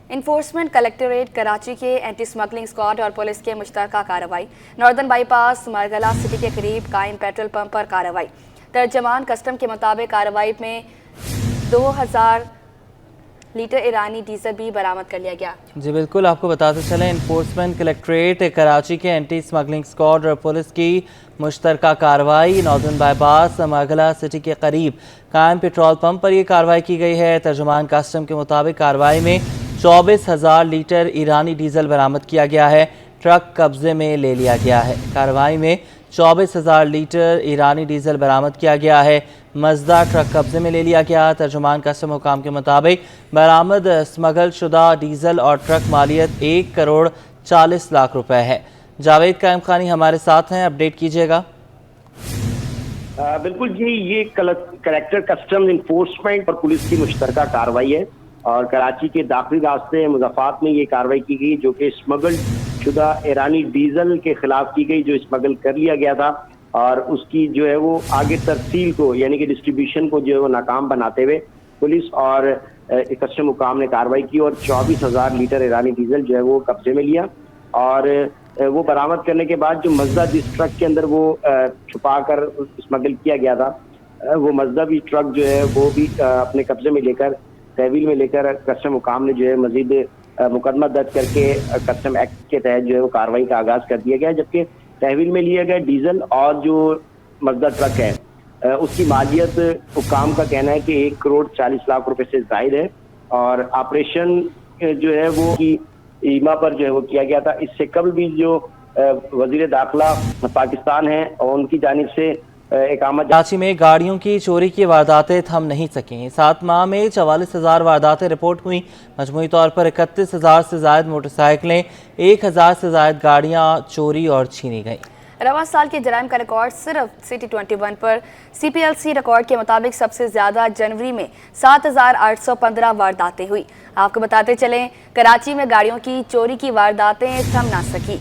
Enforcement collectorate Karachi के anti smuggling squad और police के मुश्तरका कार्रवाई। नॉर्दर्न बाईपास मरगला सिटी के करीब कायम पेट्रोल पंप पर कार्रवाई। तर्जमान कस्टम के मुताबिक कार्रवाई में 2000 लीटर ईरानी डीजल भी बरामद कर लिया गया। जी बिल्कुल, आपको बताते चलें इन्फोर्समेंट कलेक्ट्रेट कराची के एंटी स्मगलिंग स्क्वाड और पुलिस की मुश्तरका कार्रवाई। नॉर्दर्न बाईपास मरगला सिटी के करीब कायम पेट्रोल पंप पर यह कार्रवाई की गई है। तर्जमान कस्टम के मुताबिक कार्रवाई में 24,000 लीटर ईरानी डीजल बरामद किया गया है। ट्रक कब्जे में ले लिया गया है। कार्रवाई में 24,000 लीटर ईरानी डीजल बरामद किया गया है। मजदा ट्रक कब्जे में ले लिया गया। तर्जुमान कस्टम हुकाम के मुताबिक बरामद स्मगल शुदा डीजल और ट्रक मालियत 1 करोड़ 40 लाख रुपए है। जावेद कायम खानी हमारे साथ हैं, अपडेट कीजिएगा। बिल्कुल जी, ये कलेक्टर कस्टम इन्फोर्समेंट और पुलिस की मुश्तरका कार्रवाई है और कराची के दाखिली रास्ते मुज़फ़्फ़रात में ये कार्रवाई की गई जो कि स्मगल शुदा ईरानी डीजल के खिलाफ की गई, जो स्मगल कर लिया गया था और उसकी जो है वो आगे तरसील को यानी कि डिस्ट्रीब्यूशन को जो है वो नाकाम बनाते हुए पुलिस और कस्टम हुकाम ने कार्रवाई की और 24,000 लीटर ईरानी डीजल जो है वो कब्जे में लिया। और वो बरामद करने के बाद जो मजदा जिस ट्रक के अंदर वो छुपा कर स्मगल किया गया था, वो मजदा भी ट्रक जो है वो भी अपने कब्जे में लेकर तहवील में लेकर कस्टम हुकाम ने जो है मजीद मुकदमा दर्ज करके कस्टम एक्ट के तहत जो है वो कार्रवाई का आगाज कर दिया गया। जबकि तहवील में लिया गया डीजल और जो मजदा ट्रक है उसकी मालियत हुकाम का कहना है कि 1 करोड़ 40 लाख रुपए से जायद है और ऑपरेशन जो है वो की ईमा पर जो है वो किया गया था। इससे कबल भी जो वजीर दाखिला पाकिस्तान है और उनकी जानिब से कराची में गाड़ियों की चोरी की वारदातें थम नहीं सकें। 7 माह में 44,000 वारदातें रिपोर्ट हुई। मजमूई तौर पर 31,000 से जायद मोटरसाइकिलें, 1,000 से जायद गाड़ियां चोरी और छीनी गईं। रवा साल के जराइम का रिकॉर्ड सिर्फ सिटी 21 पर। CPLC रिकॉर्ड के मुताबिक सबसे ज्यादा जनवरी में 7,815 वारदातें हुई। आपको बताते चलें, कराची में गाड़ियों की चोरी की वारदातें थम ना सकी।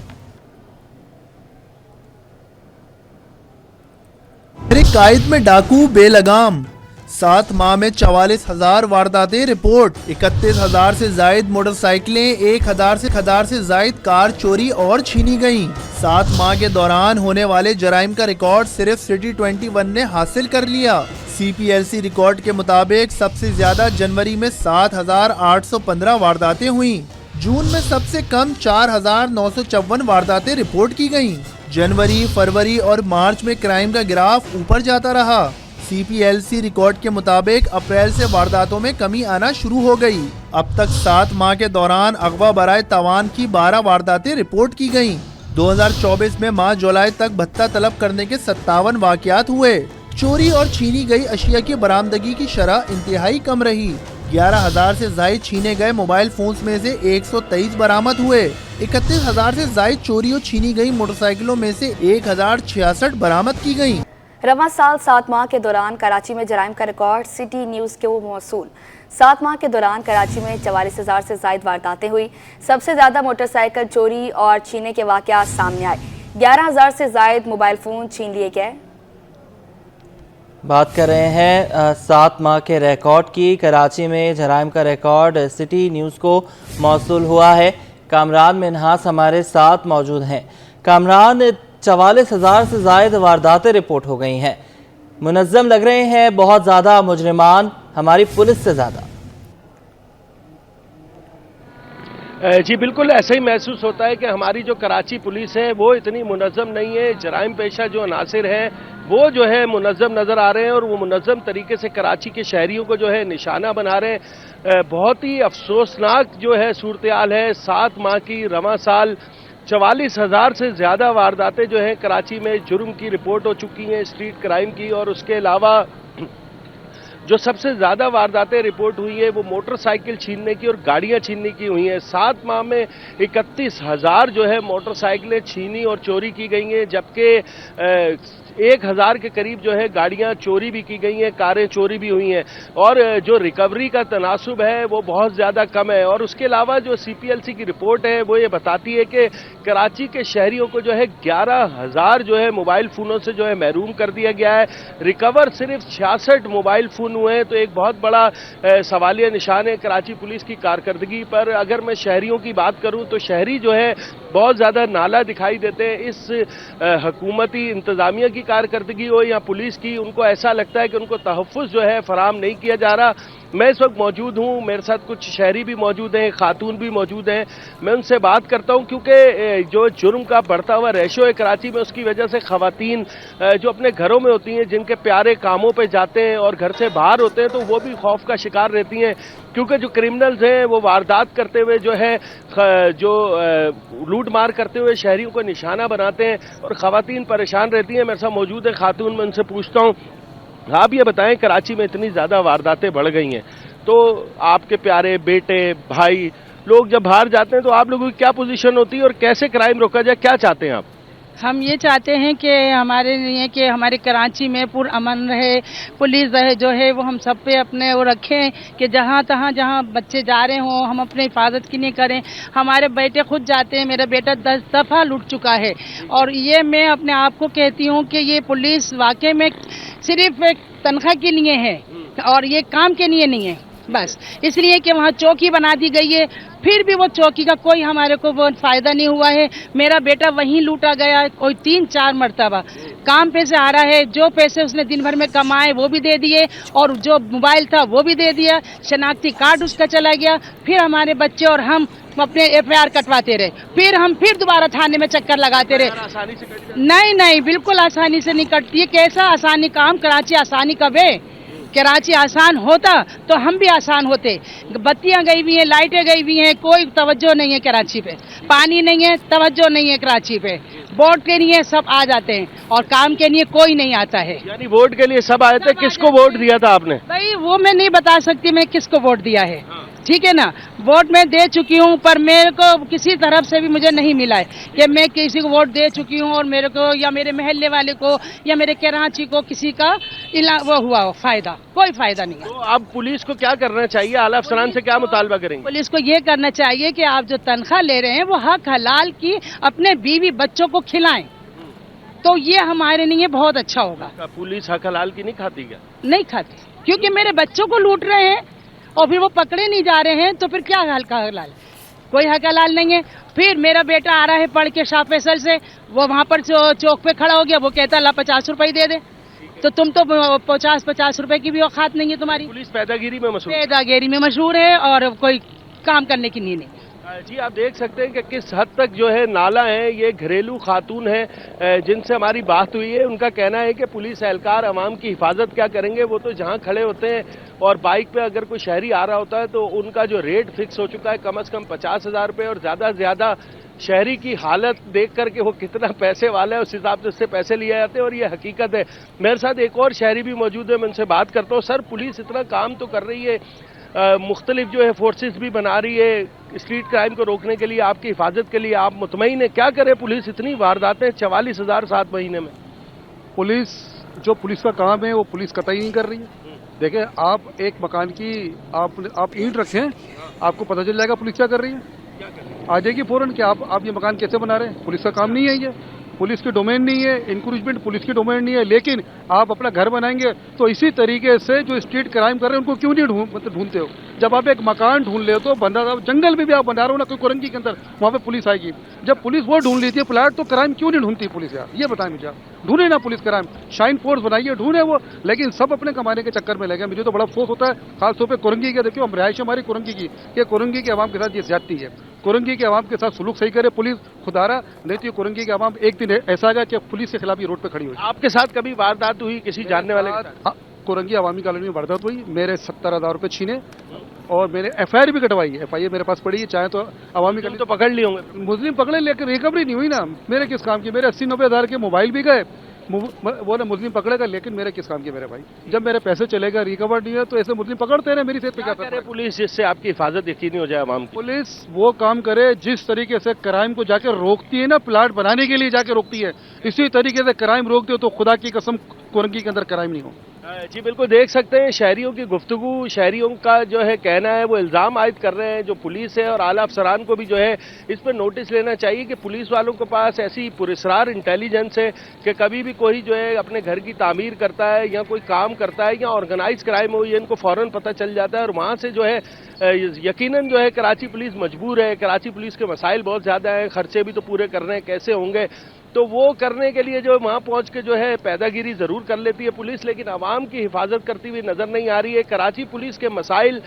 कायद में डाकू बेलगाम। 7 माह में 44,000 वारदातें रिपोर्ट। 31,000 से जायद मोटरसाइकिलें, 1,000 से जायद कार चोरी और छीनी गईं। 7 माह के दौरान होने वाले जराइम का रिकॉर्ड सिर्फ सिटी 21 ने हासिल कर लिया। CPLC रिकॉर्ड के मुताबिक सबसे ज्यादा जनवरी में 7,815 वारदातें हुई। जून में सबसे कम 4,954 वारदातें रिपोर्ट की गयी। जनवरी, फरवरी और मार्च में क्राइम का ग्राफ ऊपर जाता रहा। CPLC रिकॉर्ड के मुताबिक अप्रैल से वारदातों में कमी आना शुरू हो गई। अब तक 7 माह के दौरान अगवा बराए तवान की 12 वारदातें रिपोर्ट की गयी। 2024 में माह जुलाई तक भत्ता तलब करने के 57 वाकयात हुए। चोरी और छीनी गई अशिया की बरामदगी की शरह इंतहाई कम रही। 11,000 से जायद छीने गए मोबाइल फोन्स में से 123 बरामद हुए। 31,000 से जायद चोरी और छीनी गई मोटरसाइकिलों में से 1,066 बरामद की गयी। रवां साल 7 माह के दौरान कराची में जराइम का रिकॉर्ड सिटी न्यूज़ के मौसूल। 7 माह के दौरान कराची में 44,000 से जायद वारदातें हुई। सबसे ज्यादा मोटरसाइकिल चोरी और छीने के वाकयात सामने आए। 11,000 से जायद मोबाइल फोन छीन लिए गए। बात कर रहे हैं 7 माह के रिकॉर्ड की। कराची में जराइम का रिकॉर्ड सिटी न्यूज़ को मौसूल हुआ है। कामरान मिनहास हमारे साथ मौजूद हैं। कामरान, 44,000 से जायद वारदातें रिपोर्ट हो गई हैं। मुनज़्ज़म लग रहे हैं बहुत ज़्यादा मुजरिमान हमारी पुलिस से ज़्यादा। जी बिल्कुल, ऐसा ही महसूस होता है कि हमारी जो कराची पुलिस है वो इतनी मुनज़्ज़म नहीं है। जराइम पेशा जो अनासिर हैं वो जो है मुनज़्ज़म नज़र आ रहे हैं और वो मुनज़्ज़म तरीके से कराची के शहरियों को जो है निशाना बना रहे हैं। बहुत ही अफसोसनाक जो है सूरत हाल है। 7 माह की रवां साल 44,000 से ज़्यादा वारदातें जो हैं कराची में जुर्म की रिपोर्ट हो चुकी हैं, स्ट्रीट क्राइम की। और उसके अलावा जो सबसे ज़्यादा वारदातें रिपोर्ट हुई है वो मोटरसाइकिल छीनने की और गाड़ियां छीनने की हुई हैं। 7 माह में 31,000 जो है मोटरसाइकिलें छीनी और चोरी की गई हैं। जबकि 1000 के करीब जो है गाड़ियां चोरी भी की गई हैं, कारें चोरी भी हुई हैं और जो रिकवरी का तनासुब है वो बहुत ज़्यादा कम है। और उसके अलावा जो CPLC की रिपोर्ट है वो ये बताती है कि कराची के शहरियों को जो है 11,000 जो है मोबाइल फ़ोनों से जो है महरूम कर दिया गया है। रिकवर सिर्फ 66 मोबाइल फ़ोन हुए हैं। तो एक बहुत बड़ा सवालिया निशान है कराची पुलिस की कारकर्दगी पर। अगर मैं शहरियों की बात करूं तो शहरी जो है बहुत ज़्यादा नाला दिखाई देते हैं। इस हुकूमती इंतज़ामिया की कारकर्दगी हो या पुलिस की, उनको ऐसा लगता है कि उनको तहफ़्फ़ुज़ जो है फराहम नहीं किया जा रहा। मैं इस वक्त मौजूद हूँ, मेरे साथ कुछ शहरी भी मौजूद हैं, खातून भी मौजूद हैं। मैं उनसे बात करता हूँ क्योंकि जो जुर्म का बढ़ता हुआ रेशो है कराची में, उसकी वजह से ख़वातीन जो अपने घरों में होती हैं, जिनके प्यारे कामों पे जाते हैं और घर से बाहर होते हैं, तो वो भी खौफ का शिकार रहती हैं क्योंकि जो क्रिमिनल्स हैं वो वारदात करते हुए जो है जो लूट मार करते हुए शहरियों को निशाना बनाते हैं और ख़वातीन परेशान रहती हैं। मेरे साथ मौजूद है खातून, मैं उनसे पूछता हूँ, आप ये बताएं कराची में इतनी ज़्यादा वारदातें बढ़ गई हैं तो आपके प्यारे बेटे भाई लोग जब बाहर जाते हैं तो आप लोगों की क्या पोजीशन होती है और कैसे क्राइम रोका जाए, क्या चाहते हैं आप? हम ये चाहते हैं कि हमारे लिए कि हमारे कराची में पुरअमन रहे, पुलिस रहे जो है वो हम सब पे अपने वो रखें कि जहाँ तहाँ जहाँ बच्चे जा रहे हों हम अपने हिफाजत की नहीं करें। हमारे बेटे खुद जाते हैं, मेरा बेटा 10 दफ़ा लूट चुका है और ये मैं अपने आप को कहती हूँ कि ये पुलिस वाकई में सिर्फ एक तनख्वाह के लिए है और ये काम के लिए नहीं है। बस इसलिए कि वहाँ चौकी बना दी गई है, फिर भी वो चौकी का कोई हमारे को वो फायदा नहीं हुआ है। मेरा बेटा वहीं लूटा गया, कोई 3-4 मरतबा काम पे से आ रहा है, जो पैसे उसने दिन भर में कमाए वो भी दे दिए और जो मोबाइल था वो भी दे दिया, शनाख्ती कार्ड उसका चला गया। फिर हमारे बच्चे और हम अपने FIR कटवाते रहे, फिर दोबारा थाने में चक्कर लगाते रहे। नहीं, बिल्कुल आसानी से नहीं कटती है। कैसा आसानी काम, कराची आसानी कब है? कराची आसान होता तो हम भी आसान होते। बत्तियां गई हुई हैं, लाइटें गई हुई हैं, कोई तवज्जो नहीं है कराची पे, पानी नहीं है, तवज्जो नहीं है कराची पे, वोट के लिए सब आ जाते हैं और काम के लिए कोई नहीं आता है। यानी वोट के लिए सब आए थे, किसको वोट दिया था आपने? भाई वो मैं नहीं बता सकती मैं किसको वोट दिया है, ठीक है ना। वोट मैं दे चुकी हूँ पर मेरे को किसी तरफ से भी मुझे नहीं मिला है कि मैं किसी को वोट दे चुकी हूँ और मेरे को या मेरे महल्ले वाले को या मेरे कराची को किसी का वो हुआ हो फायदा, कोई फायदा नहीं है। तो अब पुलिस को क्या करना चाहिए? आला अफसरान से क्या मुतालबा करेंगे? पुलिस को ये करना चाहिए कि आप जो तनख्वाह ले रहे हैं वो हक हलाल की अपने बीवी बच्चों को खिलाएं, तो ये हमारे लिए बहुत अच्छा होगा। पुलिस हक हलाल की नहीं खाती क्या? नहीं खाती, क्योंकि मेरे बच्चों को लूट रहे हैं और फिर वो पकड़े नहीं जा रहे हैं, तो फिर क्या हक हलाल? कोई हक हलाल नहीं है। फिर मेरा बेटा आ रहा है पढ़ के शाह फैसल से, वो वहाँ पर चौक पे खड़ा हो गया, वो कहता ला 50 रुपए दे दे, तो तुम तो 50 रुपए की भी औकात नहीं है तुम्हारी। पुलिस पैदागिरी में मशहूर, पैदागिरी में मशहूर है और कोई काम करने की नहीं। जी आप देख सकते हैं कि किस हद तक जो है नाला है। ये घरेलू खातून है जिनसे हमारी बात हुई है, उनका कहना है कि पुलिस एहलकार अवाम की हिफाजत क्या करेंगे, वो तो जहां खड़े होते हैं और बाइक पे अगर कोई शहरी आ रहा होता है तो उनका जो रेट फिक्स हो चुका है कम से कम 50,000 रुपये और ज़्यादा से ज़्यादा शहरी की हालत देख करके वो कितना पैसे वाला है उस हिसाब से उससे पैसे लिए जाते हैं और ये हकीकत है। मेरे साथ एक और शहरी भी मौजूद है, मैं उनसे बात करता हूँ। सर पुलिस इतना काम तो कर रही है, मुख्तलिफ जो है फोर्सेस भी बना रही है स्ट्रीट क्राइम को रोकने के लिए, आपकी हिफाजत के लिए, आप मुतमईन है? क्या करे पुलिस, इतनी वारदातें 44,000 7 महीने में? पुलिस का काम है वो पुलिस कतई नहीं कर रही है। देखिए आप एक मकान की आप ईंट रखें, आपको पता चल जाएगा पुलिस क्या कर रही है। आ जाएगी फौरन कि आप ये मकान कैसे बना रहे हैं। पुलिस का काम नहीं है, ये पुलिस की डोमेन नहीं है, इंक्रोचमेंट पुलिस की डोमेन नहीं है। लेकिन आप अपना घर बनाएंगे तो इसी तरीके से जो स्ट्रीट क्राइम कर रहे हैं उनको क्यों नहीं ढूंढते हो? जब आप एक मकान ढूंढ ले तो बंदा जंगल में भी आप बना रहे हो ना, कोई कुरंगी के अंदर, वहाँ पे पुलिस आएगी। जब पुलिस वो ढूंढ लेती है प्लाट, तो क्राइम क्यों नहीं ढूंढती पुलिस? यार ये बताएं मुझे, ढूंढे ना पुलिस क्राइम, शाइन फोर्स बनाइए, ढूंढे वो। लेकिन सब अपने कमाने के चक्कर में लगे। मुझे तो बड़ा अफसोस होता है खासतौर पर कुरंगी का। देखिए हम रिहायश हमारी कुरंगी की, ये कुरंगी के आवाम के साथ ये ज्यादती है। कुरंगी के आवाम के साथ सुलूक सही करे पुलिस, खुदारा, नहीं तो कुरंगी के आवाम एक दिन ऐसा आएगा कि पुलिस के खिलाफ ये रोड पे खड़ी हुई। आपके साथ कभी वारदात हुई किसी जानने वाले के साथ? हाँ, कुरंगी अवामी कॉलोनी में वारदात हुई, मेरे 70,000 रुपये छीने और मैंने FIR भी कटवाई है। FIR मेरे पास पड़ी है, चाहे तो अवामी कॉलोनी तो पकड़ लिए होंगे। मुस्लिम पकड़े, लेकिन रिकवरी नहीं हुई ना। मेरे किस काम की? मेरे 80-90 हज़ार के मोबाइल भी गए, वो ना मुस्लिम पकड़ेगा, लेकिन मेरे किस काम के मेरे भाई? जब मेरे पैसे चलेगा रिकवर नहीं है तो ऐसे मुस्लिम पकड़ते हैं, मेरी सेहत पे क्या करे पुलिस जिससे आपकी हिफाजत यकीनी हो जाए आवाम की? पुलिस वो काम करे जिस तरीके से क्राइम को जाके रोकती है ना, प्लाट बनाने के लिए जाके रोकती है, इसी तरीके से क्राइम रोकती हो तो खुदा की कसम कुरंगी के अंदर क्राइम नहीं हो। जी बिल्कुल, देख सकते हैं शहरियों की गुफ्तगू, शहरियों का जो है कहना है, वो इल्ज़ाम आयद कर रहे हैं जो पुलिस है और आला अफसरान को भी जो है इस पर नोटिस लेना चाहिए कि पुलिस वालों के पास ऐसी पुरस्रार इंटेलिजेंस है कि कभी भी कोई जो है अपने घर की तामीर करता है या कोई काम करता है या ऑर्गेनाइज क्राइम हो, ये इनको फ़ौरन पता चल जाता है और वहाँ से जो है यकीनन जो है कराची पुलिस मजबूर है। कराची पुलिस के मसाइल बहुत ज़्यादा हैं, खर्चे भी तो पूरे करने हैं, कैसे होंगे, तो वो करने के लिए जो वहाँ पहुँच के जो है पैदागिरी ज़रूर कर लेती है पुलिस, लेकिन आवाम की हिफाजत करती हुई नज़र नहीं आ रही है। कराची पुलिस के मसाइल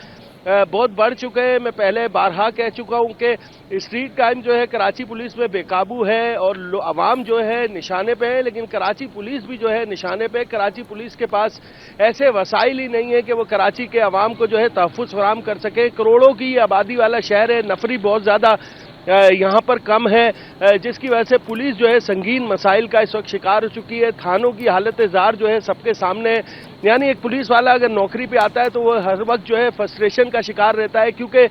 बहुत बढ़ चुके हैं। मैं पहले बारहा कह चुका हूँ कि स्ट्रीट क्राइम जो है कराची पुलिस में बेकाबू है और आवाम जो है निशाने पे है, लेकिन कराची पुलिस भी जो है निशाने पे। कराची पुलिस के पास ऐसे वसाइल ही नहीं है कि वो कराची के आवाम को जो है तहफ़्फ़ुज़ फराहम कर सके। करोड़ों की आबादी वाला शहर है, नफरी बहुत ज़्यादा यहाँ पर कम है, जिसकी वजह से पुलिस जो है संगीन मसाइल का इस वक्त शिकार हो चुकी है। थानों की हालत ज़ार जो है सबके सामने है। यानी एक पुलिस वाला अगर नौकरी पे आता है तो वो हर वक्त जो है फ्रस्ट्रेशन का शिकार रहता है, क्योंकि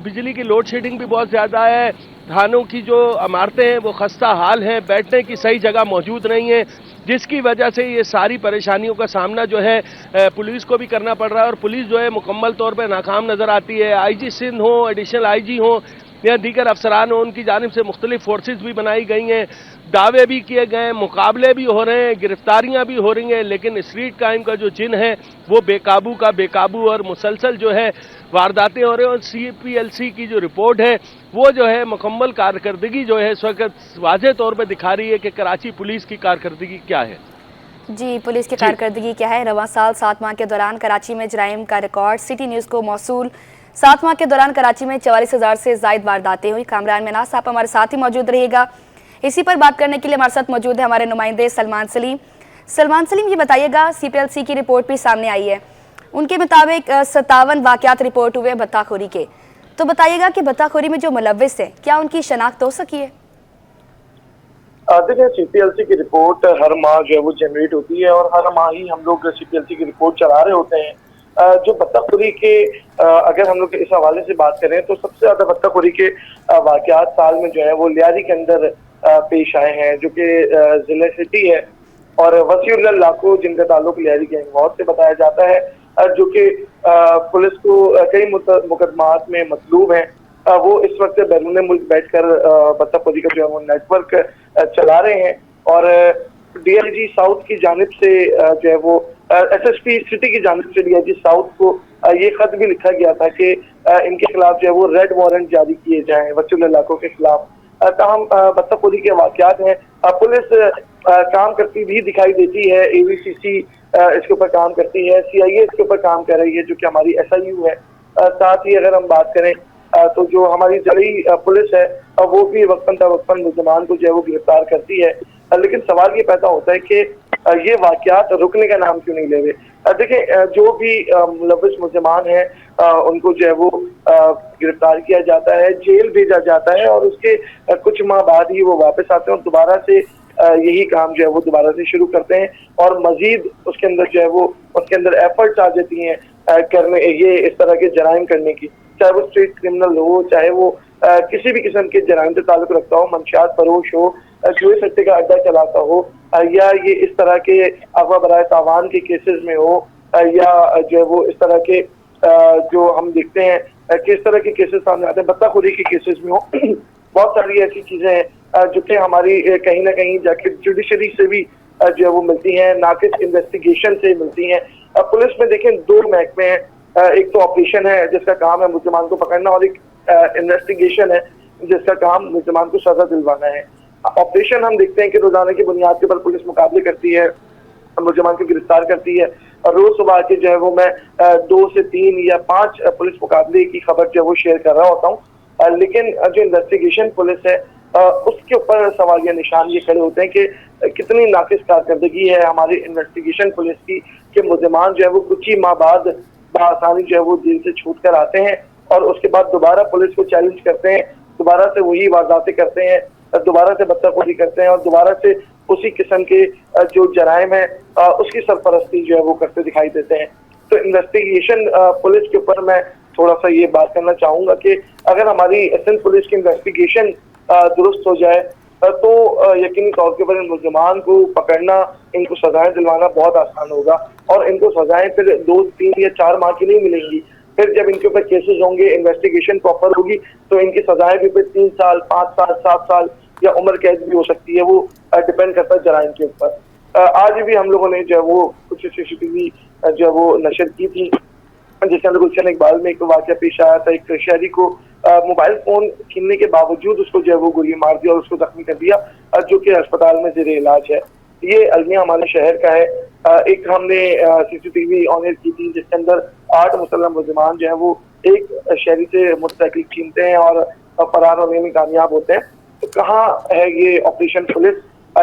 बिजली की लोड शेडिंग भी बहुत ज़्यादा है। थानों की जो इमारतें हैं वो खस्ता हाल हैं, बैठने की सही जगह मौजूद नहीं है, जिसकी वजह से ये सारी परेशानियों का सामना जो है पुलिस को भी करना पड़ रहा है और पुलिस जो है मुकम्मल तौर पर नाकाम नज़र आती है। IG सिंध हो, एडिशनल IG हो या दीगर अफसरान हो, उनकी जानिब से मुख्तलिफ फोर्सेज भी बनाई गई हैं, दावे भी किए गए हैं, मुकाबले भी हो रहे हैं, गिरफ्तारियां भी हो रही हैं, लेकिन स्ट्रीट क्राइम का जो जिन है वो बेकाबू का बेकाबू और मुसलसल जो है वारदातें हो रही हैं। और CPLC की जो रिपोर्ट है वो जो है मुकम्मल कारकर्दगी जो है इस वक्त वाज़ेह तौर पर दिखा रही है कि कराची पुलिस की कारकर्दगी क्या है। जी, पुलिस की कारकर्दगी क्या है? रवां साल 7 माह के दौरान कराची में जराइम का रिकॉर्ड। सिटी न्यूज़ को मौसूल 7 माह के दौरान कराची में 44,000 से ज़ायद वारदातें हुई। कामरान मिनास साहब हमारे साथ ही मौजूद रहिएगा। इसी पर बात करने के लिए हमारे साथ मौजूद है हमारे नुमाइंदे सलमान सलीम। सलमान सलीम, ये बताइएगा, CPLC की रिपोर्ट भी सामने आई है, उनके मुताबिक 57 वाक़यात रिपोर्ट हुए भत्ताखोरी के। तो बताइएगा कि भत्ताखोरी में जो मुलव्विस है क्या उनकी शनाख्त हो सकी है? देखिए, CPLC की रिपोर्ट हर माह जो है वो जनरेट होती है और हर माह ही हम लोग CPLC की रिपोर्ट चला रहे होते हैं। जो भत्ताखोरी के अगर हम लोग इस हवाले से बात करें तो सबसे ज्यादा भत्ताखोरी के वाक़यात साल में जो है वो लियारी के अंदर पेश आए हैं, जो कि जिले सिटी है और वसीउल्लाह लाखों जिनका ताल्लुक लियारी गैंग मौत से बताया जाता है, जो कि पुलिस को कई मुकदमात में मतलूब है। वो इस वक्त बैरून मुल्क बैठकर भत्ताखोरी का जो है वो नेटवर्क चला रहे हैं और DIG साउथ की जानिब से जो है वो SSP सिटी की जानिब से DIG साउथ को ये खत भी लिखा गया था कि इनके खिलाफ जो है वो रेड वारंट जारी किए जाएं वसीउल्लाह लाखों के खिलाफ। तमाम भत्ताखोरी के वाक़यात हैं। पुलिस काम करती भी दिखाई देती है, AVCC इसके ऊपर काम करती है, CIA इसके ऊपर काम कर रही है जो कि हमारी SIU है। साथ ही अगर हम बात करें तो जो हमारी जरी पुलिस है वो भी वक्फन मुलजमान को जो है वो गिरफ्तार करती है। लेकिन सवाल ये पैदा होता है कि ये वाक़यात रुकने का नाम क्यों नहीं ले रहे। देखिए, जो भी मुलव्विस मुलजमान है उनको जो है वो गिरफ्तार किया जाता है, जेल भेजा जाता है और उसके कुछ माह बाद ही वो वापस आते हैं और दोबारा से यही काम जो है वो दोबारा से शुरू करते हैं और मजीद उसके अंदर जो है वो उसके अंदर एफर्ट्स आ जाती हैं करने ये इस तरह के जराइम करने की, चाहे वो स्ट्रीट क्रिमिनल हो, चाहे वो किसी भी किस्म के जराइम से ताल्लुक रखता हो, मंशियात फरोश हो, जुए सट्टे का अड्डा चलाता हो या ये इस तरह के अगवा बराए तावान के केसेस में हो या जो है वो इस तरह के जो हम देखते हैं किस तरह के केसेस सामने आते हैं भत्ताखोरी के केसेस में हो। बहुत सारी ऐसी चीजें हैं जो कि हमारी कहीं ना कहीं जाके जुडिशरी से भी जो है वो मिलती हैं, नाकिस इन्वेस्टिगेशन से मिलती हैं। पुलिस में देखें 2 महकमे हैं, एक तो ऑपरेशन है जिसका काम है मुलजमान को पकड़ना और एक इन्वेस्टिगेशन है जिसका काम मुलजमान को सजा दिलवाना है। ऑपरेशन हम देखते हैं कि रोजाना की बुनियाद के ऊपर पुलिस मुकाबले करती है, मुलजमान को गिरफ्तार करती है और रोज सुबह के जो है वो मैं 2 से 3 या 5 पुलिस मुकाबले की खबर जो है वो शेयर कर रहा होता हूँ। लेकिन जो इन्वेस्टिगेशन पुलिस है उसके ऊपर सवाल या निशान ये खड़े होते हैं कि कितनी नाकिस कारकर्दगी है हमारी इन्वेस्टिगेशन पुलिस की कि मुलजमान जो है वो कुछ ही माह बाद बआसानी जो है वो जेल से छूट कर आते हैं और उसके बाद दोबारा पुलिस को चैलेंज करते हैं, दोबारा से वही वारदातें करते हैं, दोबारा से भत्ताखोरी करते हैं और दोबारा से उसी किस्म के जो जराइम है उसकी सरपरस्ती जो है वो करते दिखाई देते हैं। तो इन्वेस्टिगेशन पुलिस के ऊपर मैं थोड़ा सा ये बात करना चाहूंगा कि अगर हमारी सिंध पुलिस की इन्वेस्टिगेशन दुरुस्त हो जाए तो यकीनी तौर के ऊपर इन मुल्ज़िमान को पकड़ना, इनको सजाएं दिलवाना बहुत आसान होगा और इनको सजाएं फिर 2, 3 या 4 माह की नहीं मिलेंगी। फिर जब इनके ऊपर केसेस होंगे, इन्वेस्टिगेशन प्रॉपर होगी तो इनकी सजाएं भी फिर 3 साल, 5 साल, 7 साल या उम्र कैद भी हो सकती है। वो डिपेंड करता है जराइम के ऊपर। आज भी हम लोगों ने जो है वो कुछ CCTV जो है वो नशर की थी, जिसके अंदर गुलशन इकबाल में एक वाक़या पेश आया था। एक शहरी को मोबाइल फोन छीनने के बावजूद उसको जो है वो गोली मार दिया और उसको जख्मी कर दिया, जो कि अस्पताल में ज़ेरे इलाज है। ये अलमिया हमारे शहर का है। एक हमने CCTV ऑन एयर की थी जिसके अंदर 8 मुसल्लम मुल्ज़िमान जो है वो एक शहरी से मोटरसाइकिल छीनते हैं और फरार होने में कामयाब होते हैं। तो कहाँ है ये ऑपरेशन पुलिस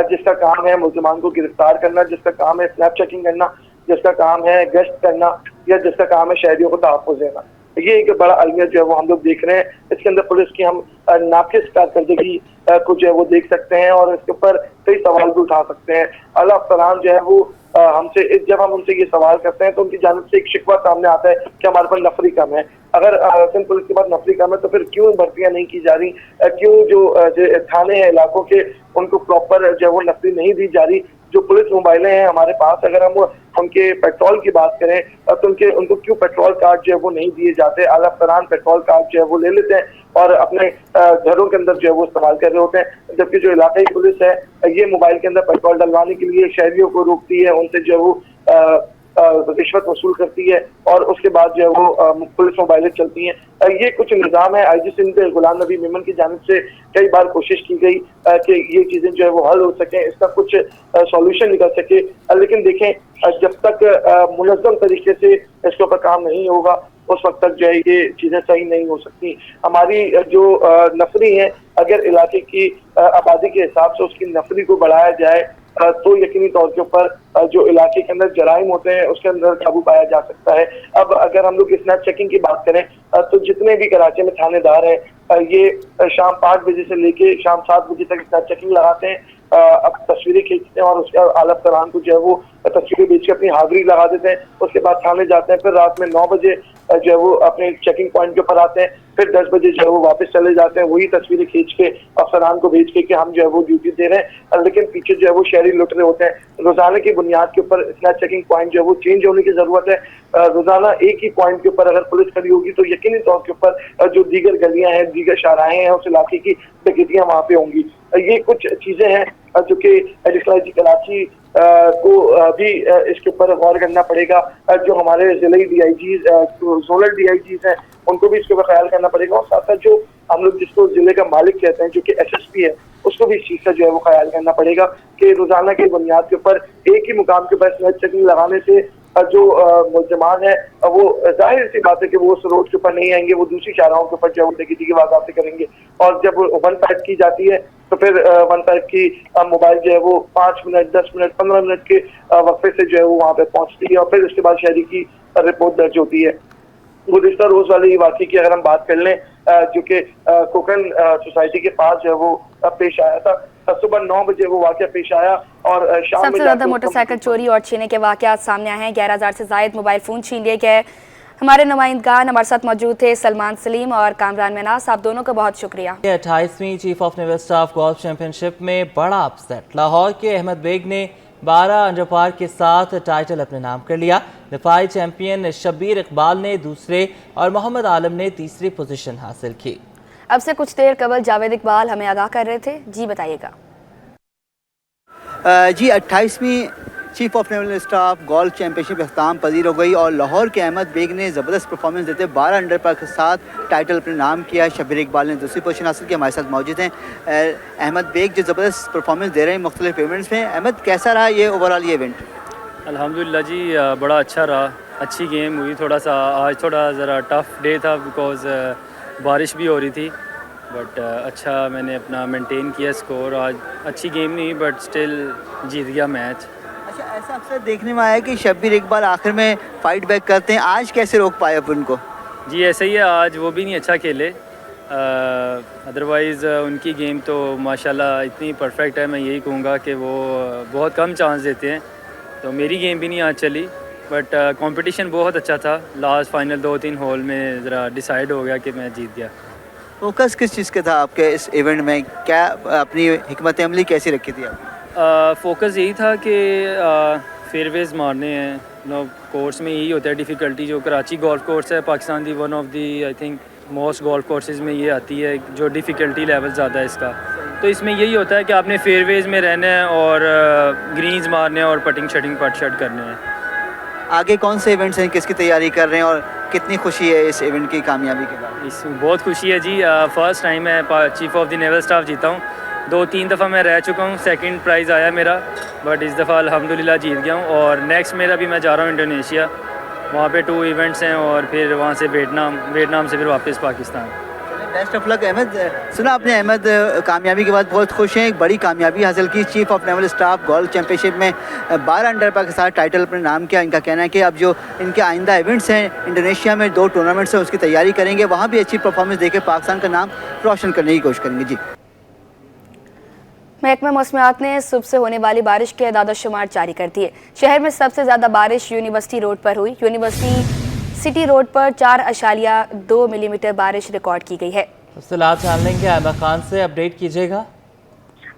जिसका काम है मुल्ज़िमान को गिरफ्तार करना, जिसका काम है स्नैप चेकिंग करना, जिसका काम है गश्त करना या जिसका काम है शहरियों को तहफ़्फ़ुज़ देना। ये एक बड़ा अलमिया जो है वो हम लोग देख रहे हैं। इसके अंदर पुलिस की हम नाक़िस कारकर्दगी को जो है वो देख सकते हैं और इसके ऊपर कई सवाल भी उठा सकते हैं। आला अफसरान जो है वो हमसे जब हम उनसे ये सवाल करते हैं तो उनकी जानिब से एक शिकवा सामने आता है कि हमारे पास नफरी कम है। अगर सिंध पुलिस के पास नफरी कम है तो फिर क्यों भर्तियां नहीं की जा रही, क्यों जो थाने हैं इलाकों के उनको प्रॉपर जो है वो नफरी नहीं दी जा रही। जो पुलिस मोबाइलें हैं हमारे पास, अगर हम उनके पेट्रोल की बात करें तो उनको क्यों पेट्रोल कार्ड जो है वो नहीं दिए जाते। आला अफसरान पेट्रोल कार्ड जो है वो ले लेते हैं और अपने घरों के अंदर जो है वो इस्तेमाल कर रहे होते हैं, जबकि जो इलाकाई पुलिस है ये मोबाइल के अंदर पेट्रोल डलवाने के लिए शहरियों को रोकती है, उनसे जो है वो रिश्वत वसूल करती है और उसके बाद जो है वो पुलिस मोबाइलें चलती हैं। ये कुछ निज़ाम है। IG सिंध गुलाम नबी मेमन की जानिब से कई बार कोशिश की गई कि ये चीज़ें जो है वो हल हो सके, इसका कुछ सॉल्यूशन निकल सके, लेकिन देखें जब तक मुनज़्ज़म तरीके से इसके ऊपर काम नहीं होगा उस वक्त तक जो है ये चीज़ें सही नहीं हो सकती। हमारी जो नफरी है, अगर इलाके की आबादी के हिसाब से उसकी नफरी को बढ़ाया जाए तो यकीनी तौर के ऊपर जो इलाके के अंदर जराइम होते हैं उसके अंदर काबू पाया जा सकता है। अब अगर हम लोग स्नैप चेकिंग की बात करें तो जितने भी कराची में थानेदार हैं ये शाम 5 बजे से लेके शाम 7 बजे तक स्नैप चेकिंग लगाते हैं, अब तस्वीरें खींचते हैं और उसके आला अफसरान को जो है वो तस्वीरें बेच के अपनी हाजिरी लगा देते हैं। उसके बाद थाने जाते हैं, फिर रात में 9 बजे जो है वो अपने चेकिंग पॉइंट के ऊपर आते हैं, फिर 10 बजे जो है वो वापस चले जाते हैं, वही तस्वीरें खींच के अफसरान को भेज के कि हम जो है वो ड्यूटी दे रहे हैं, लेकिन पीछे जो है वो शहरी लुट रहे होते हैं। रोजाना की बुनियाद के ऊपर स्नैप चेकिंग पॉइंट जो है वो चेंज होने की जरूरत है। रोजाना एक ही पॉइंट के ऊपर अगर पुलिस खड़ी होगी तो यकीनी तौर के ऊपर जो दीगर गलियां हैं, दीगर शाहराहें हैं, उस इलाके की डकैतियां वहाँ पे होंगी। ये कुछ चीजें हैं जो कि एडिशनल कराची को भी इसके ऊपर गौर करना पड़ेगा। जो हमारे जिले DIGs, जोनल DIGs हैं, उनको भी इसके ऊपर ख्याल करना पड़ेगा और साथ साथ जो हम लोग जिसको जिले का मालिक कहते हैं जो कि SSP है, उसको भी इस चीज का जो है वो ख्याल करना पड़ेगा कि रोजाना की बुनियाद के ऊपर एक ही मुकाम के ऊपर स्नैप चेकिंग लगाने से जो मुल्ज़िमान है वो जाहिर सी बात है कि वो उस रोड के ऊपर नहीं आएंगे, वो दूसरी शाहराहों के ऊपर जो है डकैती की वारदातें करेंगे। और जब 1 की जाती है तो फिर 1 की मोबाइल जो है वो 5 मिनट, 10 मिनट, 15 मिनट के वक्फे से जो है वो वहाँ पे पहुँचती है और फिर उसके बाद शहरी की रिपोर्ट दर्ज होती है। गुज़िश्ता रोज वाले वाक़े की अगर हम बात कर लें जो कि कोकन सोसाइटी के पास जो है वो पेश आया था, सुबह 9 बजे वो वाक़या पेश आया और शाम में सबसे ज्यादा मोटरसाइकिल चोरी और छीनने के वाक़यात सामने आए हैं। 11,000 से ज़ायद मोबाइल फ़ोन छीन लिए गए। हमारे नुमाइंदगान हमारे साथ मौजूद थे, सलमान सलीम और कामरान मनास, आप दोनों का बहुत शुक्रिया। 28वीं chief of naval staff golf championship में बड़ा अपसेट, लाहौर के अहमद बेग ने 12 अंडर पार के साथ टाइटल अपने नाम कर लिया। दिफाई चैंपियन शब्बीर इकबाल ने दूसरे और मोहम्मद आलम ने तीसरी पोजीशन हासिल की। अब से कुछ देर कबल जावेद इकबाल हमें आगाह कर रहे थे, जी बताइएगा। जी 28वीं chief of naval staff golf championship अख्ताम पजीर हो गई और लाहौर के अहमद बेग ने ज़बरदस्त परफॉर्मेंस देते 12 अंडर पार के साथ टाइटल अपने नाम किया। शब्बीर इकबाल ने दूसरी पोजीशन हासिल की। हमारे साथ मौजूद हैं अहमद बेग जो ज़बरदस्त परफॉर्मेंस दे रहे हैं मुख्तलिफ इवेंट्स में। अहमद, कैसा रहा ये ओवरऑल ये इवेंट? अल्हम्दुलिल्लाह जी, बड़ा अच्छा रहा, अच्छी गेम हुई। थोड़ा सा आज थोड़ा ज़रा टफ डे था बिकॉज बारिश भी हो रही थी, बट अच्छा मैंने अपना मेंटेन किया स्कोर। आज अच्छी गेम नहीं बट स्टिल जीत गया मैच। अच्छा, ऐसा अक्सर देखने में आया कि शब्बीर इकबाल आखिर में फाइट बैक करते हैं, आज कैसे रोक पाए अब उनको? जी ऐसा ही है, आज वो भी नहीं अच्छा खेले, अदरवाइज़ उनकी गेम तो माशाल्लाह इतनी परफेक्ट है, मैं यही कहूँगा कि वो बहुत कम चांस देते हैं, तो मेरी गेम भी नहीं आज चली। बट कंपटीशन बहुत अच्छा था। लास्ट फाइनल 2-3 होल में ज़रा डिसाइड हो गया कि मैं जीत गया। फोकस किस चीज़ का था आपके इस इवेंट में? क्या अपनी हिकमत अमली कैसी रखी थी आप? फोकस यही था कि फेयरवेज मारने हैं। कोर्स में यही होता है डिफ़िकल्टी। जो कराची गोल्फ कोर्स है पाकिस्तान की one of the I think most golf courses में ये आती है जो डिफ़िकल्टी लेवल ज़्यादा है इसका। तो इसमें यही होता है कि आपने फेयरवेज में रहना है और ग्रीन्स मारने हैं और पटिंग शटिंग पट शट करने हैं। आगे कौन से इवेंट्स हैं, किसकी तैयारी कर रहे हैं और कितनी खुशी है इस इवेंट की कामयाबी के बाद? बहुत खुशी है जी। फर्स्ट टाइम मैं chief of the naval staff जीता हूँ। 2-3 दफ़ा मैं रह चुका हूँ, सेकंड प्राइज़ आया मेरा, बट इस दफ़ा अल्हम्दुलिल्लाह जीत गया हूँ। और नेक्स्ट मेरा भी मैं जा रहा हूँ इंडोनेशिया, वहाँ पे 2 इवेंट्स हैं और फिर वहाँ से वियतनाम से फिर वापस Pakistan. Best of luck Ahmad. सुना आपने अहमद कामयाबी के बाद बहुत खुश हैं, एक बड़ी कामयाबी हासिल की। Chief of naval staff golf championship में 12 अंडर पार के साथ टाइटल अपने नाम किया। इनका कहना है कि अब जो इनके आइंदा इवेंट्स हैं इंडोनेशिया में 2 टूर्नामेंट्स हैं उसकी तैयारी करेंगे, वहाँ भी अच्छी परफॉर्मेंस देकर पाकिस्तान का नाम रोशन करने की कोशिश करेंगे। जी, महकमा मौसमियात ने सुबह से होने वाली बारिश के एदाद-ओ-शुमार जारी कर दिए। शहर में सबसे ज़्यादा बारिश यूनिवर्सिटी रोड पर हुई। यूनिवर्सिटी सिटी रोड पर 4.2 मिलीमीटर बारिश रिकॉर्ड की गई है। तफसीलात जान लेंगे आयमा खान से, अपडेट कीजिएगा।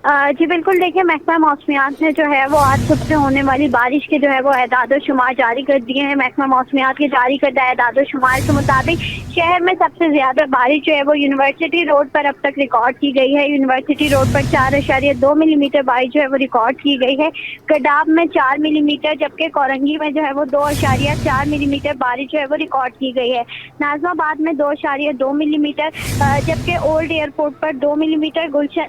जी बिल्कुल, देखिए महकमा मौसमियात ने जो है वो आज सुबह से होने वाली बारिश के जो है वो एदाद-ओ-शुमार जारी कर दिए हैं। महकमा मौसमियात के जारी करदा एदाद-ओ-शुमार के मुताबिक शहर में सबसे ज्यादा बारिश जो है वो यूनिवर्सिटी रोड पर अब तक रिकॉर्ड की गई है। यूनिवर्सिटी रोड पर 4.2 मिलीमीटर बारिश जो है वो रिकॉर्ड की गई है। गडाब में 4 मिलीमीटर, जबकि कोरंगी में जो है वो 2.4 मिलीमीटर बारिश जो है वो रिकॉर्ड की गई है। नाजमाबाद में 2.2 मिलीमीटर, जबकि ओल्ड एयरपोर्ट पर 2 मिलीमीटर, गुलशन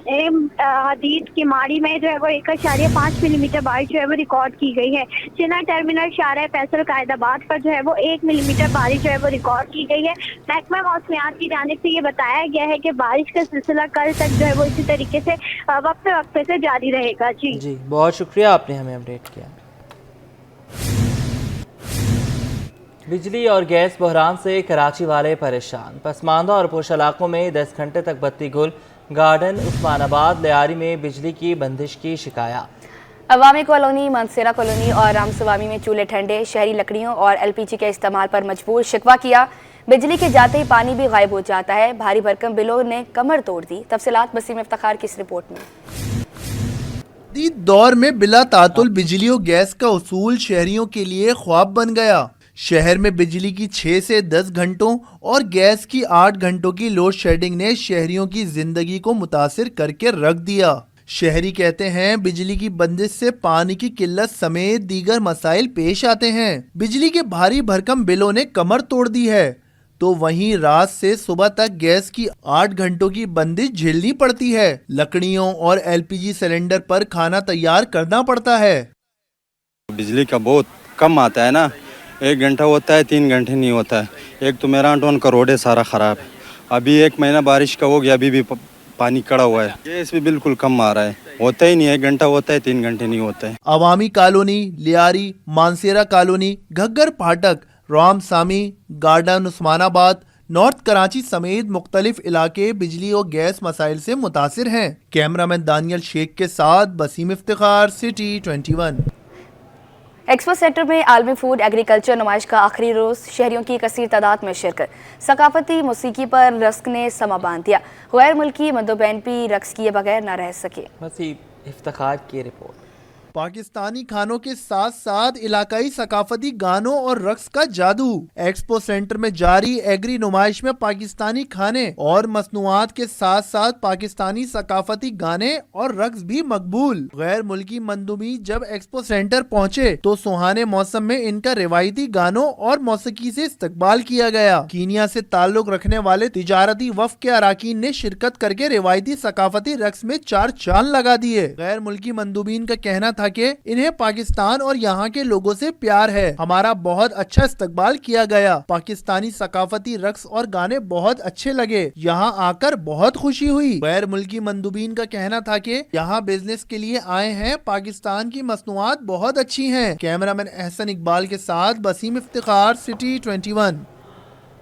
किमाड़ी में जो है वो 1.5 मिलीमीटर बारिश जो है वो रिकॉर्ड की गई है। चिना टर्मिनल शाहरा फैसल कायदाबाद पर जो है वो 1 मिलीमीटर बारिश जो है वो रिकॉर्ड की गई है। महकमा मौसमियात की जानिब से ये बताया गया है कि बारिश का सिलसिला कल तक जो है वो इसी तरीके से वक्फे से जारी रहेगा। जी बहुत शुक्रिया, आपने हमें अपडेट किया। बिजली और गैस बहरान से कराची वाले परेशान। पसमानदा और पोश इलाकों में 10 घंटे तक बत्ती गुल। गार्डन, उस्मानाबाद, लियारी में बिजली की बंदिश की शिकायत। अवामी कॉलोनी, मनसेरा कॉलोनी और रामसवामी में चूल्हे ठंडे। शहरी लकड़ियों और LPG के इस्तेमाल पर मजबूर, शिकवा किया। बिजली के जाते ही पानी भी गायब हो जाता है। भारी भरकम बिलों ने कमर तोड़ दी। तफसीलात बसीम इफ्तिखार की इस रिपोर्ट में। दौर में बिला तातुल बिजली और गैस का उसूल शहरियों के लिए ख्वाब बन गया। शहर में बिजली की 6 से 10 घंटों और गैस की 8 घंटों की लोड शेडिंग ने शहरियों की जिंदगी को मुतासिर करके रख दिया। शहरी कहते हैं बिजली की बंदिश से पानी की किल्लत समेत दीगर मसाइल पेश आते हैं। बिजली के भारी भरकम बिलों ने कमर तोड़ दी है, तो वहीं रात से सुबह तक गैस की 8 घंटों की बंदिश झेलनी पड़ती है। लकड़ियों और LPG सिलेंडर पर खाना तैयार करना पड़ता है। बिजली का बहुत कम आता है ना, 1 घंटा होता है, 3 घंटे नहीं होता है। एक तो मेरा टोन का रोड है सारा ख़राब है। अभी 1 महीना बारिश का हो गया, अभी भी पानी कड़ा हुआ है। गैस भी बिल्कुल कम आ रहा है, होता ही नहीं, 1 घंटा होता है, 3 घंटे नहीं होता है। अवामी कॉलोनी, लियारी, मानसेरा कॉलोनी, घग्गर फाटक, राम सामी, गार्डन, उस्मानाबाद, नॉर्थ कराची समेत मुख्तलिफ इलाके बिजली और गैस मसाइल से मुतासिर हैं। कैमरामैन दानियल शेख के साथ Basim Iftikhar, city 21। Expo centre में आलमी फूड एग्रीकल्चर नुमाइश का आखिरी रोज। शहरियों की कसीर तादाद में शिरकत। सकाफती मौसीकी पर रस्क ने समा बांध दिया। गैर मुल्की मदोबैन भी रक्स किए बगैर न रह सके। बसीम इफ्तिखार की रिपोर्ट। पाकिस्तानी खानों के साथ साथ इलाकाई सकाफती गानों और रक्स का जादू। एक्सपो सेंटर में जारी एग्री नुमाइश में पाकिस्तानी खाने और मसनूआत के साथ साथ पाकिस्तानी सकाफती गाने और रक्स भी मकबूल। गैर मुल्की मंदुबी जब एक्सपो सेंटर पहुँचे तो सुहाने मौसम में इनका रिवायती गानों और मौसीकी से इस्तकबाल किया गया। कीनिया से ताल्लुक रखने वाले तिजारती वफ़द के अराकीन ने शिरकत करके रिवायती सकाफती रक्स में 4 चांद लगा दिए। गैर मुल्की मंदुबीन का कहना था कि इन्हें पाकिस्तान और यहाँ के लोगों से प्यार है। हमारा बहुत अच्छा इस्तकबाल किया गया। पाकिस्तानी सकाफती रक्स और गाने बहुत अच्छे लगे। यहाँ आकर बहुत खुशी हुई। गैर मुल्की मंदुबीन का कहना था कि यहाँ बिजनेस के लिए आए हैं। पाकिस्तान की मसनूआत बहुत अच्छी हैं। कैमरामैन एहसन इकबाल के साथ बसीम इफ्तिखार, सिटी 21।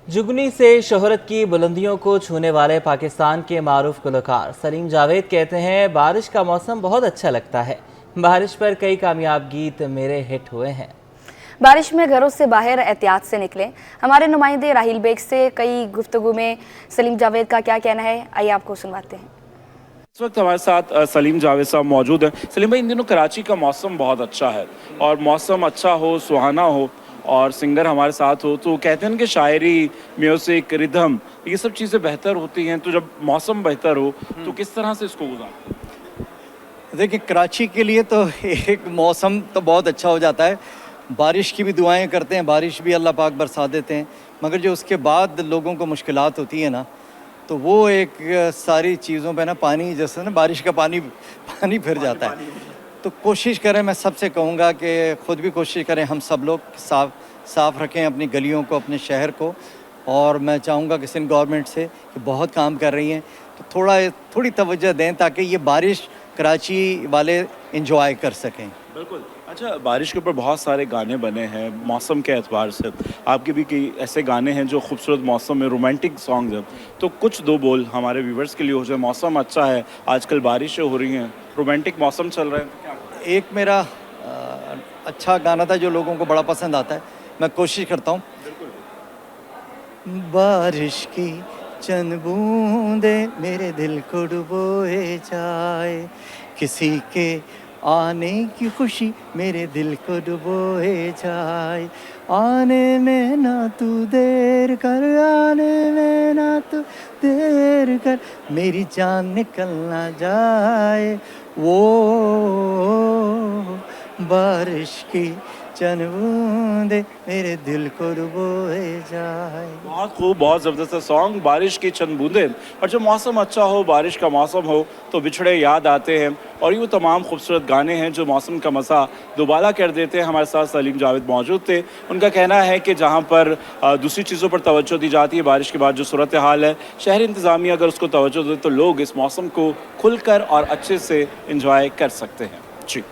जुगनी से शोहरत की बुलंदियों को छूने वाले पाकिस्तान के मारूफ गुलकार सलीम जावेद कहते हैं, बारिश का मौसम बहुत अच्छा लगता है। बारिश पर कई कामयाब गीत मेरे हिट हुए हैं। बारिश में घरों से बाहर एहतियात से निकलें। हमारे नुमाइंदे राहिल बेग से कई गुफ्तगू में सलीम जावेद का क्या कहना है, आइए आपको सुनवाते हैं। इस वक्त हमारे साथ सलीम जावेद साहब मौजूद हैं। सलीम भाई, इन दिनों कराची का मौसम बहुत अच्छा है और मौसम अच्छा हो, सुहाना हो और सिंगर हमारे साथ हो तो कहते हैं कि शायरी, म्यूजिक, रिदम ये सब चीज़ें बेहतर होती हैं। तो जब मौसम बेहतर हो तो किस तरह से इसको गुजारते? देखिए, कराची के लिए तो एक मौसम तो बहुत अच्छा हो जाता है। बारिश की भी दुआएं करते हैं, बारिश भी अल्लाह पाक बरसा देते हैं, मगर जो उसके बाद लोगों को मुश्किलात होती है ना, तो वो एक सारी चीज़ों पे ना पानी, जैसे ना बारिश का पानी फिर जाता है। तो कोशिश करें, मैं सबसे कहूँगा कि ख़ुद भी कोशिश करें, हम सब लोग साफ़ रखें अपनी गलियों को, अपने शहर को। और मैं चाहूँगा कि सिंध गवर्नमेंट से कि बहुत काम कर रही हैं तो थोड़ी तवज्जो दें ताकि ये बारिश कराची वाले इंजॉय कर सकें। बिल्कुल। अच्छा, बारिश के ऊपर बहुत सारे गाने बने हैं मौसम के एतबार से, आपके भी कई ऐसे गाने हैं जो खूबसूरत मौसम में रोमांटिक सॉन्ग्स हैं, तो कुछ दो बोल हमारे व्यूवर्स के लिए हो जाए। मौसम अच्छा है, आजकल बारिशें हो रही हैं, रोमांटिक मौसम चल रहा है। एक मेरा अच्छा गाना था जो लोगों को बड़ा पसंद आता है, मैं कोशिश करता हूँ। बारिश की चंद बूंदे मेरे दिल को डुबोए जाए, किसी के आने की खुशी मेरे दिल को डुबोए जाए, आने में ना तू देर कर, आने में ना तू देर कर, मेरी जान निकल ना जाए। वो बारिश की चंद बूंदे मेरे दिल को डुबोए जाए। बहुत खूब, बहुत ज़बरदस्त सॉन्ग, बारिश की चंद बूंदे। और जब मौसम अच्छा हो, बारिश का मौसम हो तो बिछड़े याद आते हैं, और ये तमाम खूबसूरत गाने हैं जो मौसम का मज़ा दोबारा कर देते हैं। हमारे साथ सलीम जावेद मौजूद थे। उनका कहना है कि जहाँ पर दूसरी चीज़ों पर तवज्जो दी जाती है, बारिश के बाद जो सूरत हाल है, शहरी इंतज़ामिया अगर उसको तवज्जो दे तो लोग इस मौसम को खुलकर और अच्छे से इंजॉय कर सकते हैं। जी।